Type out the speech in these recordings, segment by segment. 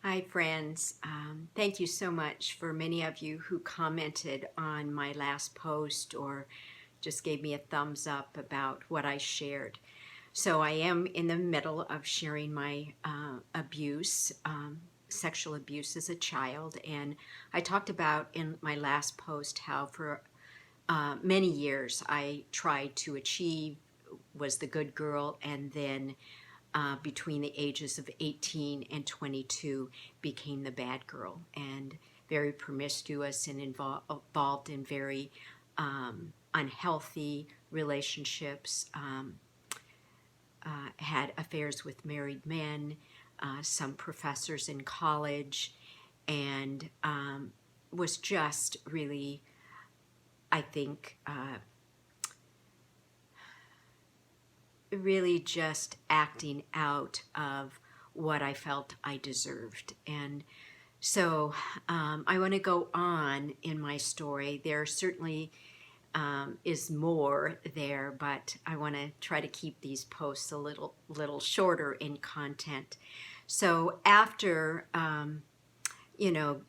Hi, friends. Thank you so much for many of you who commented on my last post or just gave me a thumbs up about what I shared. So I am in the middle of sharing my sexual abuse as a child. And I talked about in my last post how for many years I tried to achieve, was the good girl, and then between the ages of 18 and 22 became the bad girl and very promiscuous and involved in very unhealthy relationships, had affairs with married men, some professors in college, and was just really, I think, really just acting out of what I felt I deserved. And so I want to go on in my story. There certainly is more there, but I want to try to keep these posts a little shorter in content. So after, you know,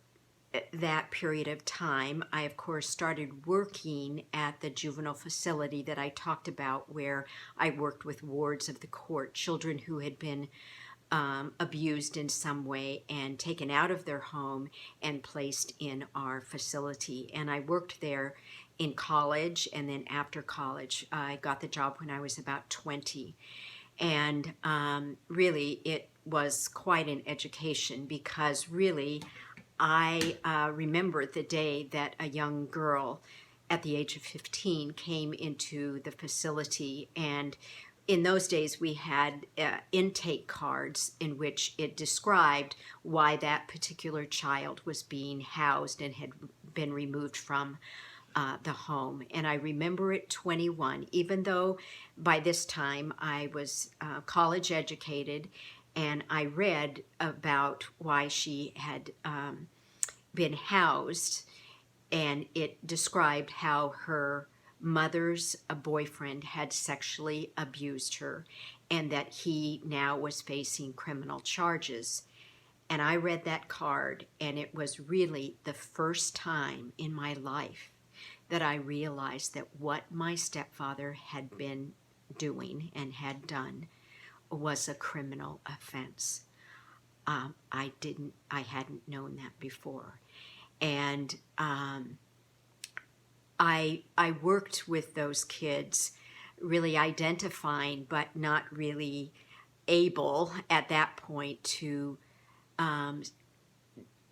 that period of time, I of course started working at the juvenile facility that I talked about, where I worked with wards of the court, children who had been abused in some way and taken out of their home and placed in our facility. And I worked there in college, and then after college, I got the job when I was about 20. And really, it was quite an education because really, I remember the day that a young girl at the age of 15 came into the facility. And in those days, we had intake cards in which it described why that particular child was being housed and had been removed from the home. And I remember at 21, even though by this time I was college educated, and I read about why she had been housed, and it described how her mother's boyfriend had sexually abused her and that he now was facing criminal charges. And I read that card, and it was really the first time in my life that I realized that what my stepfather had been doing and had done was a criminal offense. I hadn't known that before. And I worked with those kids, really identifying, but not really able at that point to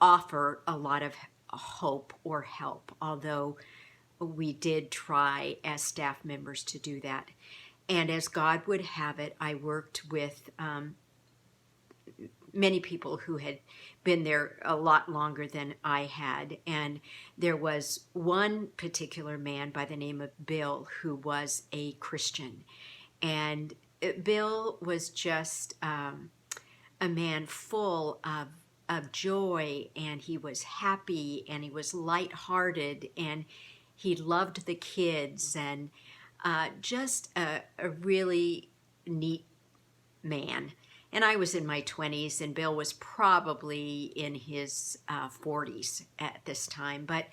offer a lot of hope or help, although we did try as staff members to do that. And as God would have it, I worked with many people who had been there a lot longer than I had. And there was one particular man by the name of Bill who was a Christian. And Bill was just a man full of joy, and he was happy, and he was lighthearted, and he loved the kids, and just a really neat man. And I was in my 20s, and Bill was probably in his 40s at this time. But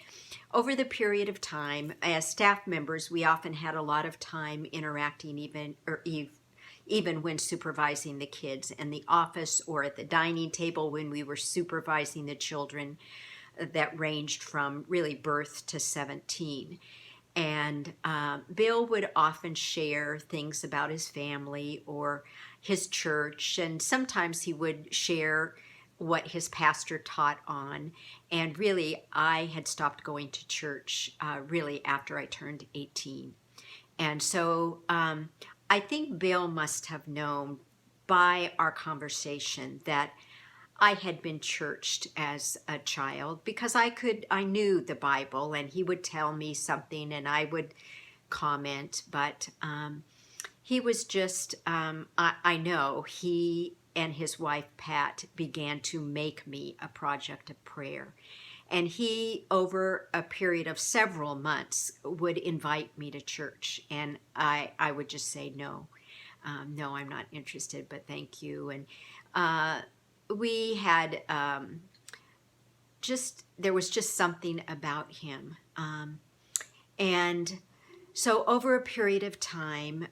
over the period of time, as staff members, we often had a lot of time interacting, even when supervising the kids in the office or at the dining table when we were supervising the children that ranged from really birth to 17. And Bill would often share things about his family or his church, and sometimes he would share what his pastor taught on. And really, I had stopped going to church really after I turned 18. And so I think Bill must have known by our conversation that I had been churched as a child, because I knew the Bible, and he would tell me something and I would comment, but he was just, I know he and his wife Pat began to make me a project of prayer. And he, over a period of several months, would invite me to church, and I would just say no. No, I'm not interested, but thank you. And we had there was just something about him. And so over a period of time,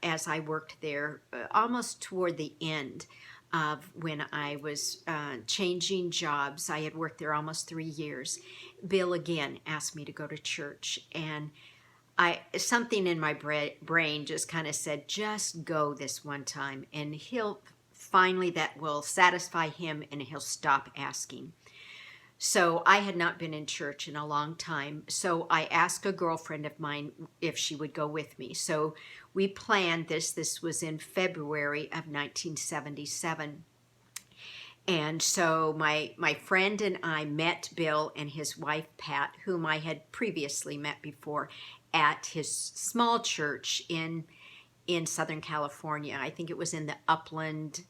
as I worked there, almost toward the end of when I was changing jobs, I had worked there almost 3 years. Bill again asked me to go to church, and something in my brain just kind of said, just go this one time, and he'll finally, that will satisfy him, and he'll stop asking. So I had not been in church in a long time. So I asked a girlfriend of mine if she would go with me. So we planned this. This was in February of 1977. And so my friend and I met Bill and his wife, Pat, whom I had previously met before at his small church in Southern California. I think it was in the Upland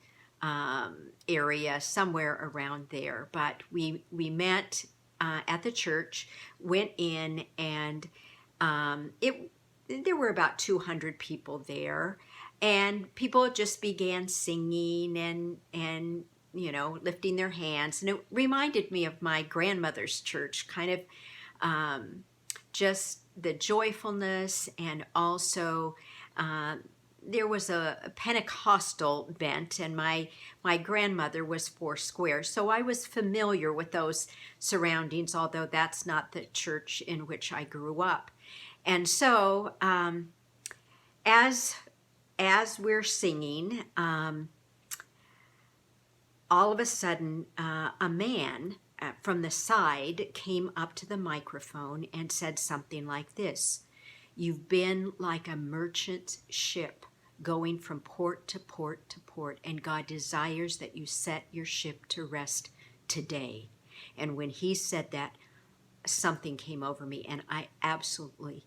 area, somewhere around there. But we met at the church, went in, and there were about 200 people there, and people just began singing and lifting their hands, and it reminded me of my grandmother's church, kind of just the joyfulness, and also there was a Pentecostal bent, and my grandmother was Foursquare, so I was familiar with those surroundings, although that's not the church in which I grew up. And so as we're singing, all of a sudden a man from the side came up to the microphone and said something like this: "You've been like a merchant ship going from port to port to port, and God desires that you set your ship to rest today." And when he said that, something came over me, and I absolutely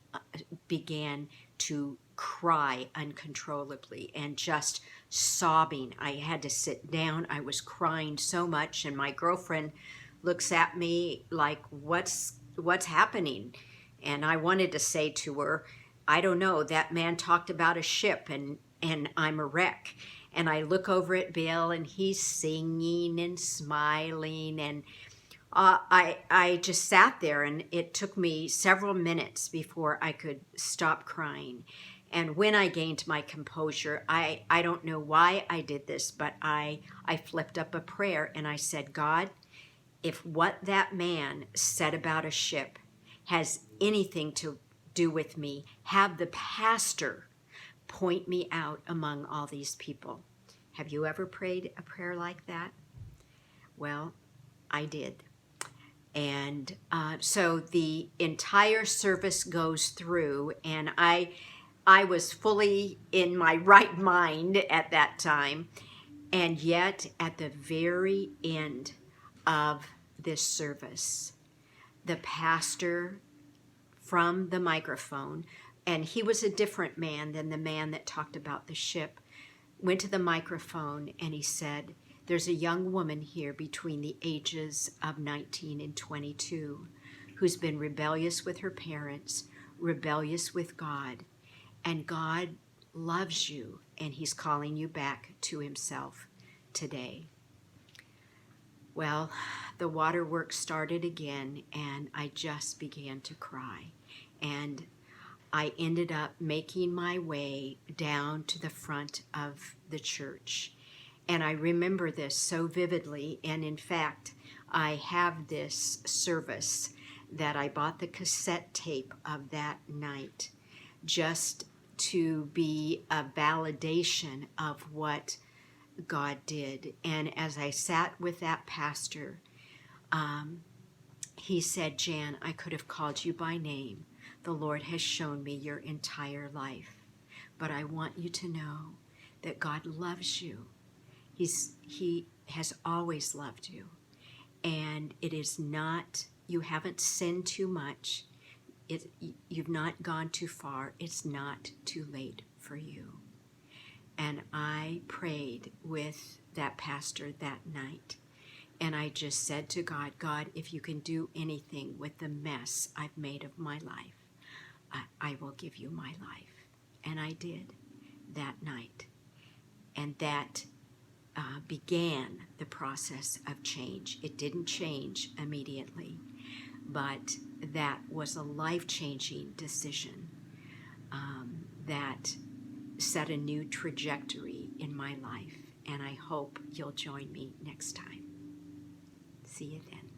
began to cry uncontrollably and just sobbing. I had to sit down. I was crying so much, and my girlfriend looks at me like, what's happening? And I wanted to say to her, I don't know, that man talked about a ship, and I'm a wreck. And I look over at Bill, and he's singing and smiling, and I just sat there, and it took me several minutes before I could stop crying. And when I gained my composure, I don't know why I did this, but I flipped up a prayer, and I said, God, if what that man said about a ship has anything to do with me, have the pastor point me out among all these people. Have you ever prayed a prayer like that? Well, I did. And so the entire service goes through, and I was fully in my right mind at that time. And yet, at the very end of this service, the pastor from the microphone, and he was a different man than the man that talked about the ship, went to the microphone and he said, "There's a young woman here between the ages of 19 and 22 who's been rebellious with her parents, rebellious with God, and God loves you, and he's calling you back to himself today." Well, the waterworks started again, and I just began to cry. And I ended up making my way down to the front of the church. And I remember this so vividly. And in fact, I have this service that I bought the cassette tape of that night just to be a validation of what God did. And as I sat with that pastor, he said, "Jan, I could have called you by name. The Lord has shown me your entire life. But I want you to know that God loves you. He has always loved you. And it is not, you haven't sinned too much. You've not gone too far. It's not too late for you." And I prayed with that pastor that night. And I just said to God, "God, if you can do anything with the mess I've made of my life, I will give you my life." And I did that night. And that began the process of change. It didn't change immediately, but that was a life-changing decision that set a new trajectory in my life. And I hope you'll join me next time. See you then.